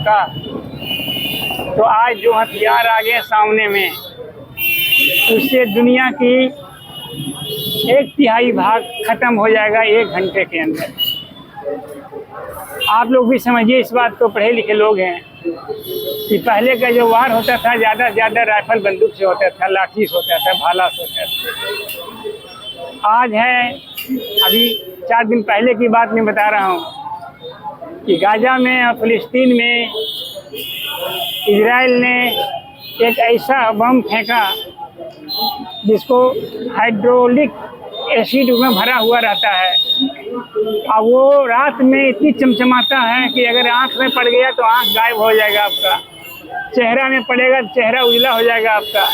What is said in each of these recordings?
का, तो आज जो हथियार आ गए सामने में, उससे दुनिया की 1/3 भाग खत्म हो जाएगा 1 घंटे के अंदर। आप लोग भी समझिए इस बात को, पढ़े लिखे लोग हैं, कि पहले का जो वार होता था ज़्यादा से ज़्यादा राइफल बंदूक से होता था, लाठी से होता था, भाला से होता था। आज है, अभी 4 दिन पहले की बात मैं बता रहा हूँ कि गाजा में और फिलिस्तीन में इजराइल ने एक ऐसा बम फेंका जिसको हाइड्रोलिक एसिड में भरा हुआ रहता है, और वो रात में इतनी चमचमाता है कि अगर आँख में पड़ गया तो आँख गायब हो जाएगा आपका, चेहरा में पड़ेगा तो चेहरा उजला हो जाएगा आपका,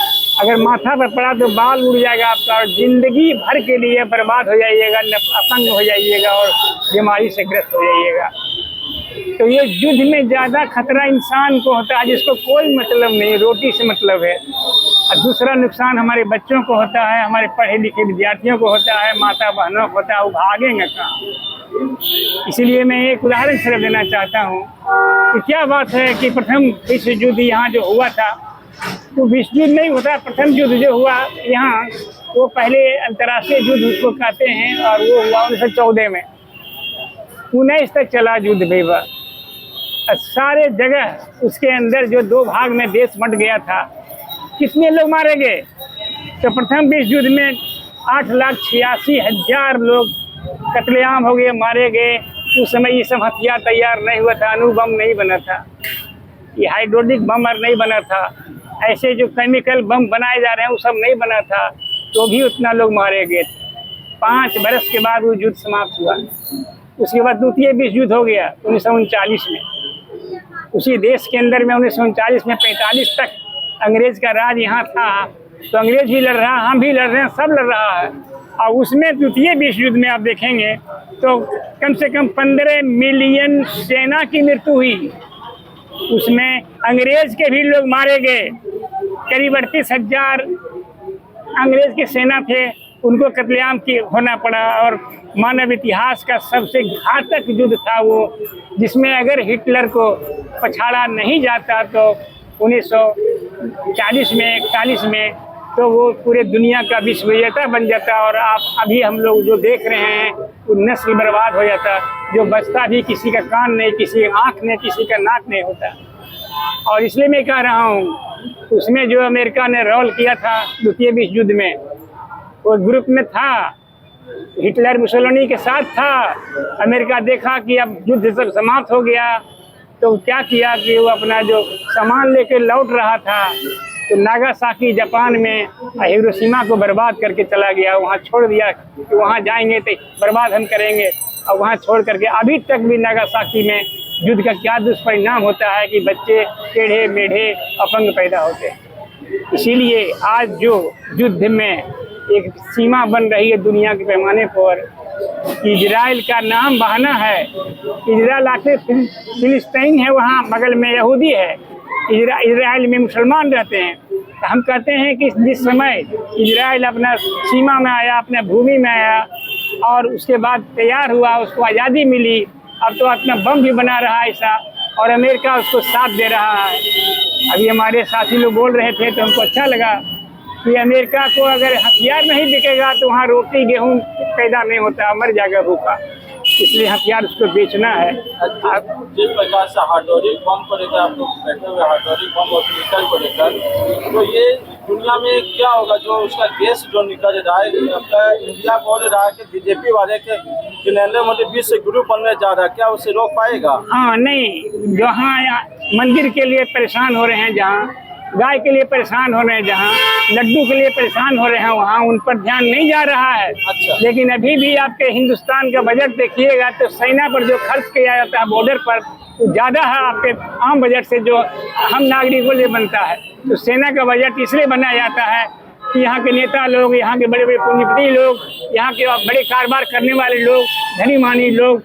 अगर माथा पर पड़ा तो बाल उड़ जाएगा आपका, और ज़िंदगी भर के लिए बर्बाद हो जाइएगा, अपंग हो जाइएगा और बीमारी से ग्रस्त हो जाइएगा। तो ये युद्ध में ज़्यादा खतरा इंसान को होता है जिसको कोई मतलब नहीं, रोटी से मतलब है। और दूसरा नुकसान हमारे बच्चों को होता है, हमारे पढ़े लिखे विद्यार्थियों को होता है, माता बहनों को होता है, वो भागेंगे कहाँ। इसीलिए मैं एक उदाहरण सिर्फ देना चाहता हूँ कि क्या बात है कि प्रथम विश्व युद्ध यहाँ जो हुआ था, तो विश्व युद्ध नहीं होता, प्रथम युद्ध जो हुआ यहाँ, वो पहले अंतर्राष्ट्रीय युद्ध उसको कहते हैं, और वो हुआ 1914 में। 19 तक चला युद्ध बेवा, सारे जगह उसके अंदर जो 2 भाग में देश बंट गया था। कितने लोग मारे गए? तो प्रथम विश्व युद्ध में 8,86,000 लोग कत्लेआम हो गए, मारे गए। उस समय ये सब हथियार तैयार नहीं हुआ था, अणु बम नहीं बना था, ये हाइड्रोलिक बम और नहीं बना था, ऐसे जो केमिकल बम बनाए जा रहे हैं वो सब नहीं बना था, तो भी उतना लोग मारे गए। 5 बरस के बाद वो युद्ध समाप्त हुआ। उसके बाद द्वितीय विश्व युद्ध हो गया 1939 में। उसी देश के अंदर में 1939 में 45 तक अंग्रेज का राज यहाँ था, तो अंग्रेज भी लड़ रहा, हम भी लड़ रहे हैं, सब लड़ रहा है। और उसमें द्वितीय विश्व युद्ध में आप देखेंगे तो कम से कम 15 मिलियन सेना की मृत्यु हुई। उसमें अंग्रेज के भी लोग मारे गए, करीब 38,000 अंग्रेज के सेना थे, उनको कत्लेआम की होना पड़ा। और मानव इतिहास का सबसे घातक युद्ध था वो, जिसमें अगर हिटलर को पछाड़ा नहीं जाता तो 1940 में 41 में, तो वो पूरे दुनिया का विश्व विजेता बन जाता। और आप अभी हम लोग जो देख रहे हैं वो नस्ल बर्बाद हो जाता, जो बचता भी किसी का कान नहीं, किसी का आँख नहीं, किसी का नाक नहीं होता। और इसलिए मैं कह रहा हूँ, उसमें जो अमेरिका ने रोल किया था द्वितीय विश्व युद्ध में, वो ग्रुप में था, हिटलर मुसोलिनी के साथ था। अमेरिका देखा कि अब युद्ध सब समाप्त हो गया, तो क्या किया कि वो अपना जो सामान लेकर लौट रहा था, तो नागासाकी जापान में हिरोशिमा को बर्बाद करके चला गया। वहाँ छोड़ दिया कि वहाँ जाएंगे तो बर्बाद हम करेंगे, और वहाँ छोड़ करके अभी तक भी नागासाकी में युद्ध का क्या दुष्परिणाम होता है कि बच्चे टेढ़े मेढ़े अपंग पैदा होते हैं। इसीलिए आज जो युद्ध में एक सीमा बन रही है दुनिया के पैमाने पर, इजराइल का नाम बहाना है। इजराइल आखिर फिलिस्तीन है, वहाँ बगल में यहूदी है, इजराइल में मुसलमान रहते हैं। तो हम कहते हैं कि जिस समय इजराइल अपना सीमा में आया, अपने भूमि में आया, और उसके बाद तैयार हुआ, उसको आज़ादी मिली, अब तो अपना बम भी बना रहा है ऐसा, और अमेरिका उसको साथ दे रहा है। अभी हमारे साथी लोग बोल रहे थे तो हमको अच्छा लगा कि अमेरिका को अगर हथियार नहीं बिकेगा तो वहाँ रोटी गेहूँ पैदा नहीं होता, मर जाएगा भूखा, इसलिए हथियार उसको बेचना है। आप जिस प्रकार से हाइड्रोलिक बम को लेकर आप लोग बैठे हुए, हाइड्रोलिक बम और केमिकल को लेकर, तो ये दुनिया में क्या होगा जो उसका गैस जो निकल रहा है? अपना इंडिया बोल रहा है कि बीजेपी वाले के नरेंद्र मोदी विश्व गुरु बनने जा रहा है, क्या उसे रोक पाएगा? हाँ नहीं, जहाँ मंदिर के लिए परेशान हो रहे हैं, जहाँ गाय के लिए परेशान हो रहे हैं, जहाँ लड्डू के लिए परेशान हो रहे हैं, वहाँ उन पर ध्यान नहीं जा रहा है। अच्छा। लेकिन अभी भी आपके हिंदुस्तान का बजट देखिएगा तो सेना पर जो खर्च किया जाता है बॉर्डर पर, वो ज़्यादा है आपके आम बजट से जो हम नागरिकों के लिए बनता है। तो सेना का बजट इसलिए बनाया जाता है कि यहाँ के नेता लोग, यहाँ के बड़े बड़े पूंजीपति लोग, यहाँ के बड़े कारोबार करने वाले लोग, धनी मानी लोग,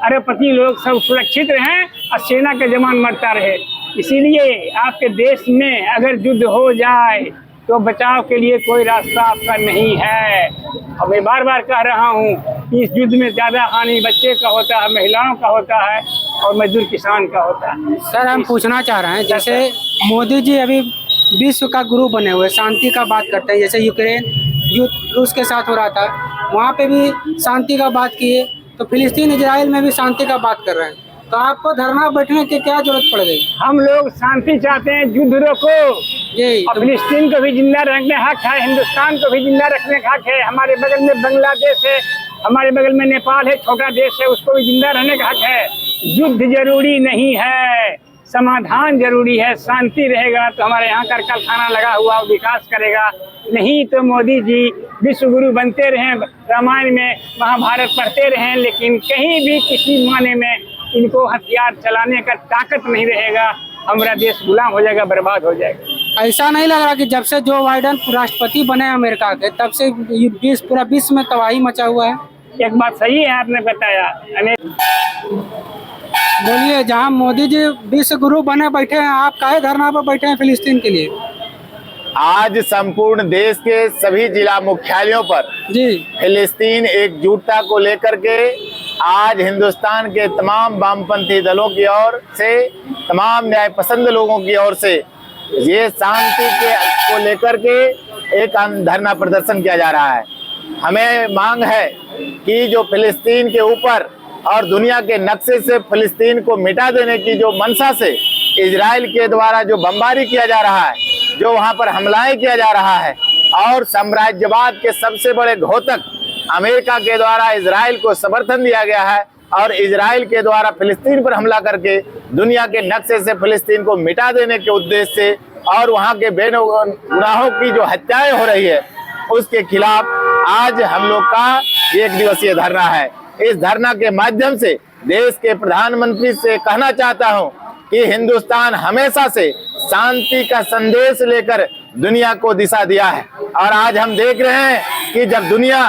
अरबपति लोग सब सुरक्षित रहें और सेना का जवान मरता रहे। इसीलिए आपके देश में अगर युद्ध हो जाए तो बचाव के लिए कोई रास्ता आपका नहीं है। और मैं बार बार कह रहा हूँ कि इस युद्ध में ज़्यादा हानि बच्चे का होता है, महिलाओं का होता है, और मजदूर किसान का होता है। सर हम पूछना चाह रहे हैं, जैसे मोदी जी अभी विश्व का गुरु बने हुए शांति का बात करते हैं, जैसे यूक्रेन युद्ध रूस के साथ हो रहा था वहाँ पे भी शांति का बात किए, तो फिलिस्तीन इजराइल में भी शांति का बात कर रहे हैं, तो आपको धरना बैठने की क्या जरूरत पड़ गई? हम लोग शांति चाहते हैं, युद्ध रोको। यही और फिलिस्तीन को भी जिंदा रखने का हक है, हिंदुस्तान को भी जिंदा रखने का हक है। हमारे बगल में बांग्लादेश है, हमारे बगल में नेपाल है, छोटा देश है, उसको भी जिंदा रहने का हक है। युद्ध जरूरी नहीं है, समाधान जरूरी है। शांति रहेगा तो हमारे यहाँ का कारखाना लगा हुआ विकास करेगा, नहीं तो मोदी जी विश्व गुरु बनते रहें, रामायण में महाभारत पढ़ते रहें, लेकिन कहीं भी किसी माने में इनको हथियार चलाने का ताकत नहीं रहेगा। हमारा देश गुलाम हो जाएगा, बर्बाद हो जाएगा। ऐसा नहीं लग रहा कि जब से जो बाइडेन राष्ट्रपति बने अमेरिका के, तब से पूरा विश्व में तबाही मचा हुआ है? एक बात सही है आपने बताया। बोलिए, जहाँ मोदी जी विश्व गुरु बने बैठे हैं, आप काहे धरना पर बैठे हैं फिलिस्तीन के लिए? आज संपूर्ण देश के सभी जिला मुख्यालयों पर जी फिलिस्तीन एकजुटता को लेकर के आज हिंदुस्तान के तमाम वामपंथी दलों की ओर से, तमाम न्याय पसंद लोगों की ओर से ये शांति को लेकर के एक धरना प्रदर्शन किया जा रहा है। हमें मांग है कि जो फिलिस्तीन के ऊपर और दुनिया के नक्शे से फिलिस्तीन को मिटा देने की जो मंशा से इजराइल के द्वारा जो बमबारी किया जा रहा है, जो वहां पर हमलाएं किया जा रहा है, और साम्राज्यवाद के सबसे बड़े घोतक अमेरिका के द्वारा इजराइल को समर्थन दिया गया है, और इजराइल के द्वारा फिलिस्तीन पर हमला करके दुनिया के नक्शे से फिलिस्तीन को मिटा देने के उद्देश्य से और वहां के बेगुनाहों की जो हत्याएं हो रही है, उसके खिलाफ आज हम लोग का 1 दिवसीय धरना है। इस धरना के माध्यम से देश के प्रधानमंत्री से कहना चाहता हूं कि हिंदुस्तान हमेशा से शांति का संदेश लेकर दुनिया को दिशा दिया है, और आज हम देख रहे हैं कि जब दुनिया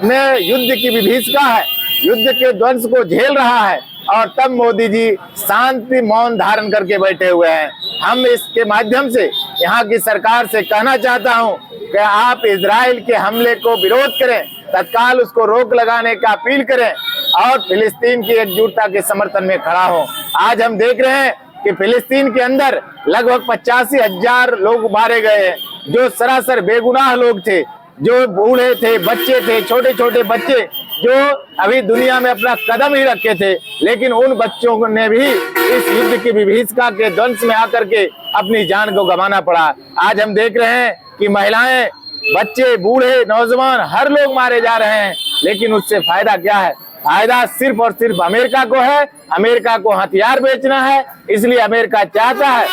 में युद्ध की विभीषिका है, युद्ध के ध्वंस को झेल रहा है, और तब मोदी जी शांति मौन धारण करके बैठे हुए हैं। हम इसके माध्यम से यहाँ की सरकार से कहना चाहता हूँ कि आप इजराइल के हमले को विरोध करें, तत्काल उसको रोक लगाने का अपील करें, और फिलिस्तीन की एकजुटता के समर्थन में खड़ा हो। आज हम देख रहे हैं कि फिलिस्तीन के अंदर लगभग 85,000 लोग मारे गए हैं, जो सरासर बेगुनाह लोग थे, जो बूढ़े थे, बच्चे थे, छोटे छोटे बच्चे जो अभी दुनिया में अपना कदम ही रखे थे, लेकिन उन बच्चों ने भी इस युद्ध की विभीषिका के ध्वंस में आकर के अपनी जान को गंवाना पड़ा। आज हम देख रहे हैं कि महिलाएं, बच्चे, बूढ़े, नौजवान हर लोग मारे जा रहे हैं, लेकिन उससे फायदा क्या है? फायदा सिर्फ और सिर्फ अमेरिका को है। अमेरिका को हथियार बेचना है, इसलिए अमेरिका चाहता है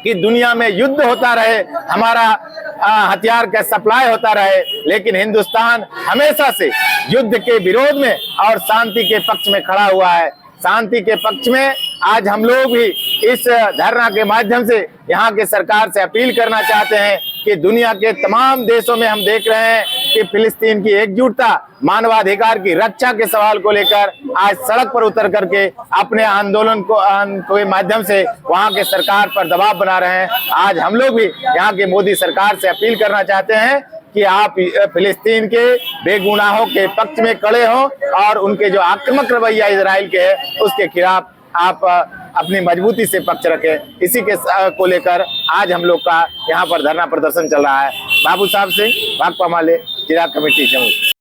कि दुनिया में युद्ध होता रहे, हमारा हथियार का सप्लाई होता रहे, लेकिन हिंदुस्तान हमेशा से युद्ध के विरोध में और शांति के पक्ष में खड़ा हुआ है। शांति के पक्ष में आज हम लोग भी इस धरना के माध्यम से यहाँ के सरकार से अपील करना चाहते हैं कि दुनिया के तमाम देशों में हम देख रहे हैं कि फिलिस्तीन की एकजुटता, मानवाधिकार की रक्षा के सवाल को लेकर आज सड़क पर उतर करके अपने आंदोलन के माध्यम से वहां के सरकार पर दबाव बना रहे हैं। आज हम लोग भी यहाँ के मोदी सरकार से अपील करना चाहते हैं कि आप फिलिस्तीन के बेगुनाहों के पक्ष में खड़े हों, और उनके जो आक्रामक रवैया इजराइल के है उसके खिलाफ आप अपनी मजबूती से पक्ष रखें। इसी के को लेकर आज हम लोग का यहाँ पर धरना प्रदर्शन चल रहा है। बाबू साहब सिंह, भाकपा माले, जिला कमेटी जमुई।